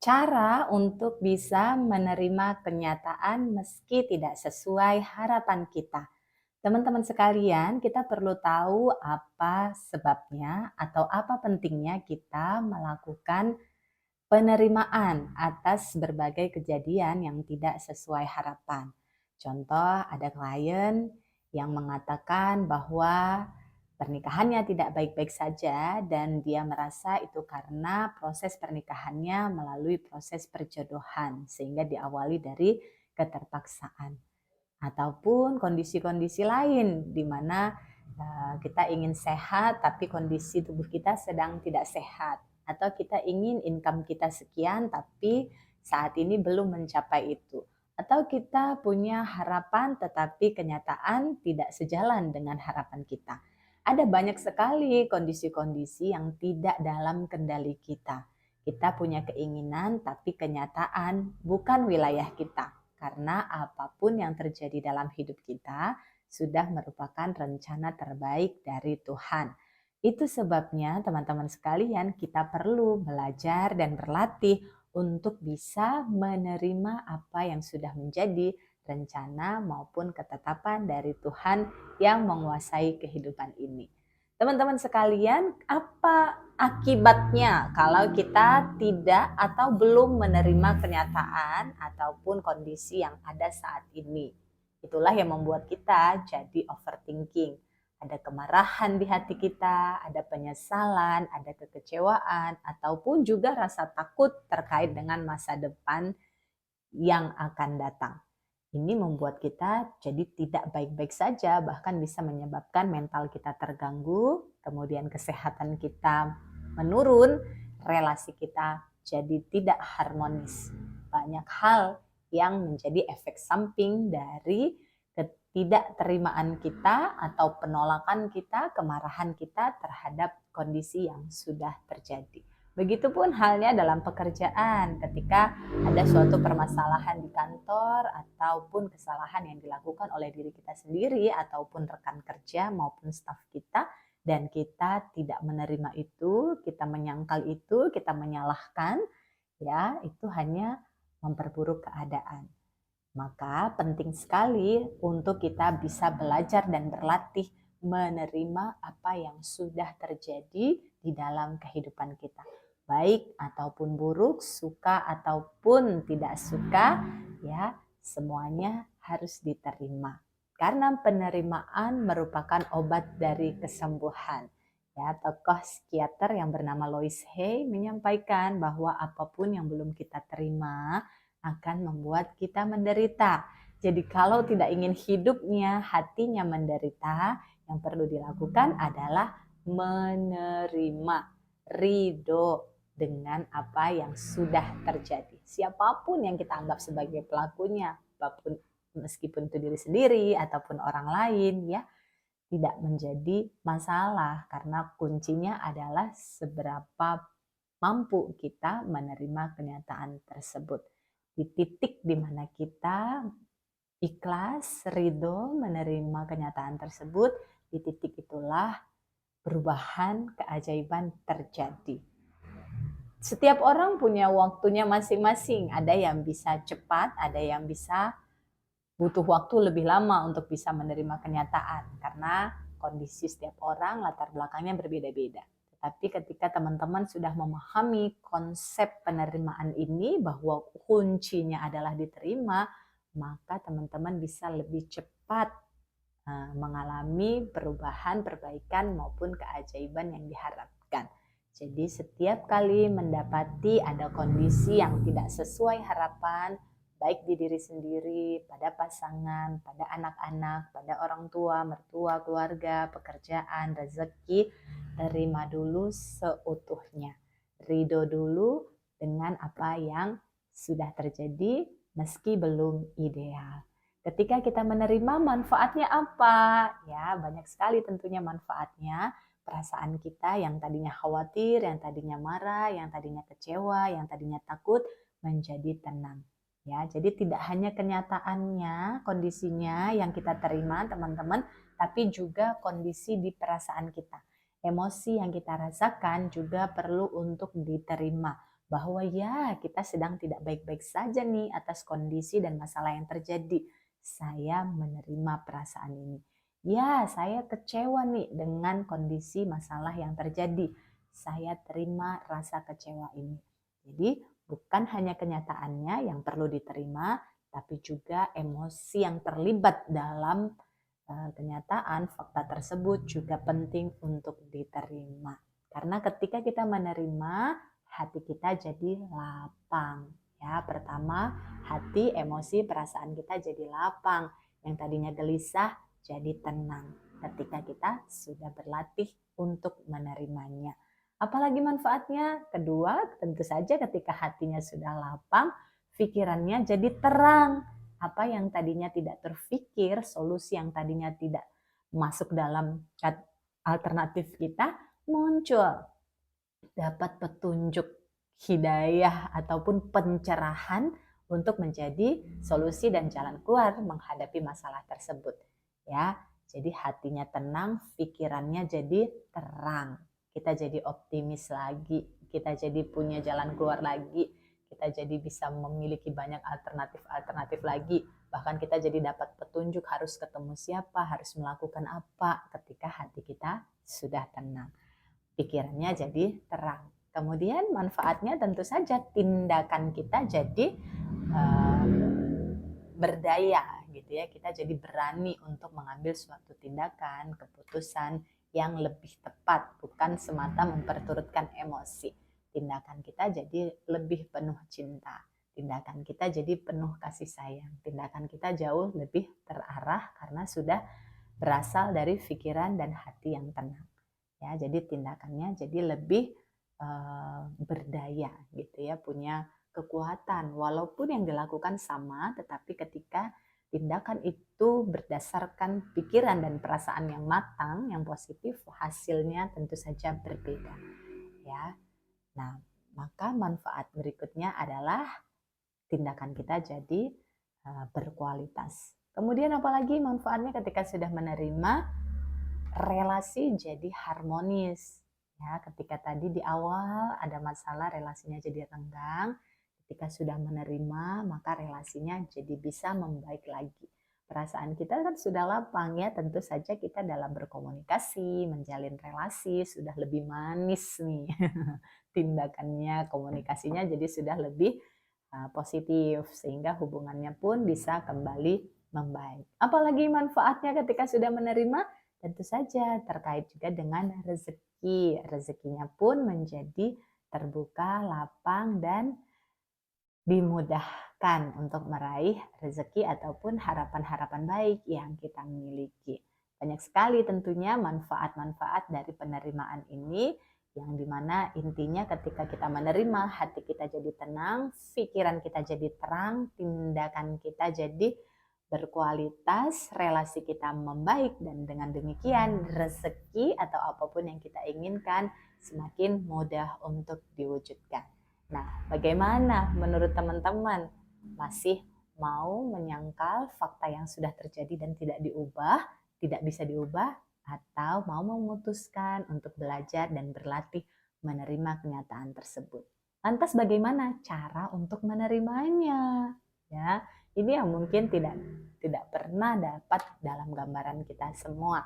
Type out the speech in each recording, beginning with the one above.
Cara untuk bisa menerima kenyataan meski tidak sesuai harapan kita. Teman-teman sekalian, kita perlu tahu apa sebabnya atau apa pentingnya kita melakukan penerimaan atas berbagai kejadian yang tidak sesuai harapan. Contoh, ada klien yang mengatakan bahwa pernikahannya tidak baik-baik saja dan dia merasa itu karena proses pernikahannya melalui proses perjodohan sehingga diawali dari keterpaksaan. Ataupun kondisi-kondisi lain di mana kita ingin sehat tapi kondisi tubuh kita sedang tidak sehat. Atau kita ingin income kita sekian tapi saat ini belum mencapai itu. Atau kita punya harapan tetapi kenyataan tidak sejalan dengan harapan kita. Ada banyak sekali kondisi-kondisi yang tidak dalam kendali kita. Kita punya keinginan tapi kenyataan bukan wilayah kita. Karena apapun yang terjadi dalam hidup kita sudah merupakan rencana terbaik dari Tuhan. Itu sebabnya teman-teman sekalian kita perlu belajar dan berlatih untuk bisa menerima apa yang sudah menjadi rencana maupun ketetapan dari Tuhan yang menguasai kehidupan ini. Teman-teman sekalian, apa akibatnya kalau kita tidak atau belum menerima kenyataan ataupun kondisi yang ada saat ini? Itulah yang membuat kita jadi overthinking. Ada kemarahan di hati kita, ada penyesalan, ada kekecewaan, ataupun juga rasa takut terkait dengan masa depan yang akan datang. Ini membuat kita jadi tidak baik-baik saja, bahkan bisa menyebabkan mental kita terganggu, kemudian kesehatan kita menurun, relasi kita jadi tidak harmonis. Banyak hal yang menjadi efek samping dari ketidakterimaan kita atau penolakan kita, kemarahan kita terhadap kondisi yang sudah terjadi. Begitupun halnya dalam pekerjaan, ketika ada suatu permasalahan di kantor ataupun kesalahan yang dilakukan oleh diri kita sendiri ataupun rekan kerja maupun staf kita dan kita tidak menerima itu, kita menyangkal itu, kita menyalahkan, ya, itu hanya memperburuk keadaan. Maka penting sekali untuk kita bisa belajar dan berlatih menerima apa yang sudah terjadi di dalam kehidupan kita. Baik ataupun buruk, suka ataupun tidak suka, ya, semuanya harus diterima. Karena penerimaan merupakan obat dari kesembuhan. Ya, tokoh psikiater yang bernama Louise Hay menyampaikan bahwa apapun yang belum kita terima akan membuat kita menderita. Jadi kalau tidak ingin hidupnya, hatinya menderita, yang perlu dilakukan adalah menerima, ridho dengan apa yang sudah terjadi. Siapapun yang kita anggap sebagai pelakunya, apapun meskipun itu diri sendiri ataupun orang lain, ya, tidak menjadi masalah karena kuncinya adalah seberapa mampu kita menerima kenyataan tersebut. Di titik di mana kita ikhlas, ridho menerima kenyataan tersebut, di titik itulah perubahan keajaiban terjadi. Setiap orang punya waktunya masing-masing. Ada yang bisa cepat, ada yang bisa butuh waktu lebih lama untuk bisa menerima kenyataan. Karena kondisi setiap orang, latar belakangnya berbeda-beda. Tapi ketika teman-teman sudah memahami konsep penerimaan ini bahwa kuncinya adalah diterima, maka teman-teman bisa lebih cepat mengalami perubahan, perbaikan maupun keajaiban yang diharapkan. Jadi setiap kali mendapati ada kondisi yang tidak sesuai harapan, baik di diri sendiri, pada pasangan, pada anak-anak, pada orang tua, mertua, keluarga, pekerjaan, rezeki, terima dulu seutuhnya. Ridho dulu dengan apa yang sudah terjadi meski belum ideal. Ketika kita menerima, manfaatnya apa? Ya, banyak sekali tentunya manfaatnya. Perasaan kita yang tadinya khawatir, yang tadinya marah, yang tadinya kecewa, yang tadinya takut menjadi tenang. Ya, jadi tidak hanya kenyataannya, kondisinya yang kita terima, teman-teman, tapi juga kondisi di perasaan kita. Emosi yang kita rasakan juga perlu untuk diterima. bahwa ya kita sedang tidak baik-baik saja nih atas kondisi dan masalah yang terjadi. Saya menerima perasaan ini. Ya, saya kecewa nih dengan kondisi masalah yang terjadi. Saya terima rasa kecewa ini. Jadi bukan hanya kenyataannya yang perlu diterima, tapi juga emosi yang terlibat dalam kenyataan fakta tersebut juga penting untuk diterima. Karena ketika kita menerima, hati kita jadi lapang. Ya, pertama, hati, emosi, perasaan kita jadi lapang. Yang tadinya gelisah jadi tenang ketika kita sudah berlatih untuk menerimanya. Apalagi manfaatnya? Kedua, tentu saja ketika hatinya sudah lapang, pikirannya jadi terang. Apa yang tadinya tidak terfikir, solusi yang tadinya tidak masuk dalam alternatif kita, muncul. Dapat petunjuk hidayah ataupun pencerahan untuk menjadi solusi dan jalan keluar menghadapi masalah tersebut. Ya, jadi hatinya tenang, pikirannya jadi terang. Kita jadi optimis lagi, kita jadi punya jalan keluar lagi, kita jadi bisa memiliki banyak alternatif lagi. Bahkan kita jadi dapat petunjuk harus ketemu siapa, harus melakukan apa ketika hati kita sudah tenang. Pikirannya jadi terang. Kemudian manfaatnya tentu saja tindakan kita jadi berdaya gitu ya. Kita jadi berani untuk mengambil suatu tindakan, keputusan yang lebih tepat, bukan semata memperturutkan emosi. Tindakan kita jadi lebih penuh cinta. Tindakan kita jadi penuh kasih sayang. Tindakan kita jauh lebih terarah karena sudah berasal dari pikiran dan hati yang tenang. Ya, jadi tindakannya jadi lebih berdaya gitu ya, punya kekuatan walaupun yang dilakukan sama, tetapi ketika tindakan itu berdasarkan pikiran dan perasaan yang matang, yang positif, hasilnya tentu saja berbeda ya. Nah, maka manfaat berikutnya adalah tindakan kita jadi berkualitas. Kemudian apalagi manfaatnya ketika sudah menerima, relasi jadi harmonis. Ya, ketika tadi di awal ada masalah relasinya jadi renggang, ketika sudah menerima maka relasinya jadi bisa membaik lagi. Perasaan kita kan sudah lapang ya, tentu saja kita dalam berkomunikasi, menjalin relasi sudah lebih manis nih. Tindakannya, komunikasinya jadi sudah lebih positif sehingga hubungannya pun bisa kembali membaik. Apalagi manfaatnya ketika sudah menerima? Tentu saja terkait juga dengan rezeki. Rezekinya pun menjadi terbuka, lapang, dan dimudahkan untuk meraih rezeki ataupun harapan-harapan baik yang kita miliki. Banyak sekali tentunya manfaat-manfaat dari penerimaan ini, yang dimana intinya ketika kita menerima, hati kita jadi tenang, pikiran kita jadi terang, tindakan kita jadi berkualitas, relasi kita membaik, dan dengan demikian rezeki atau apapun yang kita inginkan semakin mudah untuk diwujudkan. Nah, bagaimana menurut teman-teman? Masih mau menyangkal fakta yang sudah terjadi dan tidak diubah, tidak bisa diubah, atau mau memutuskan untuk belajar dan berlatih menerima kenyataan tersebut? Lantas bagaimana cara untuk menerimanya? Ya, ini yang mungkin tidak pernah dapat dalam gambaran kita semua,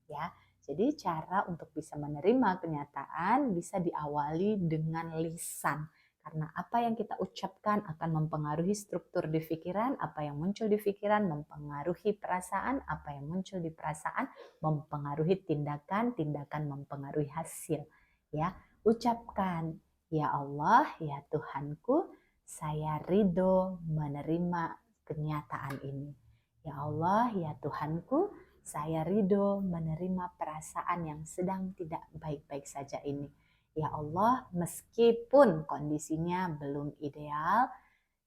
ya. Jadi cara untuk bisa menerima kenyataan bisa diawali dengan lisan. Karena apa yang kita ucapkan akan mempengaruhi struktur di pikiran, apa yang muncul di pikiran mempengaruhi perasaan, apa yang muncul di perasaan mempengaruhi tindakan, tindakan mempengaruhi hasil. Ya, ucapkan, ya Allah, ya Tuhanku, saya ridho menerima kenyataan ini. Ya Allah, ya Tuhanku, saya ridho menerima perasaan yang sedang tidak baik-baik saja ini. Ya Allah, meskipun kondisinya belum ideal,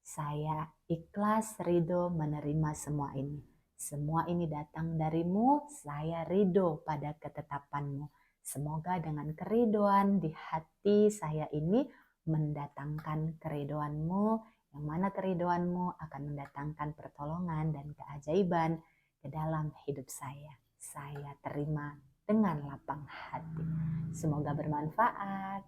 saya ikhlas ridho menerima semua ini. Semua ini datang darimu, saya ridho pada ketetapanmu. Semoga dengan keridoan di hati saya ini mendatangkan keridoanmu, yang mana keridoanmu akan mendatangkan pertolongan dan keajaiban ke dalam hidup saya. Saya terima dengan lapang hati. Semoga bermanfaat.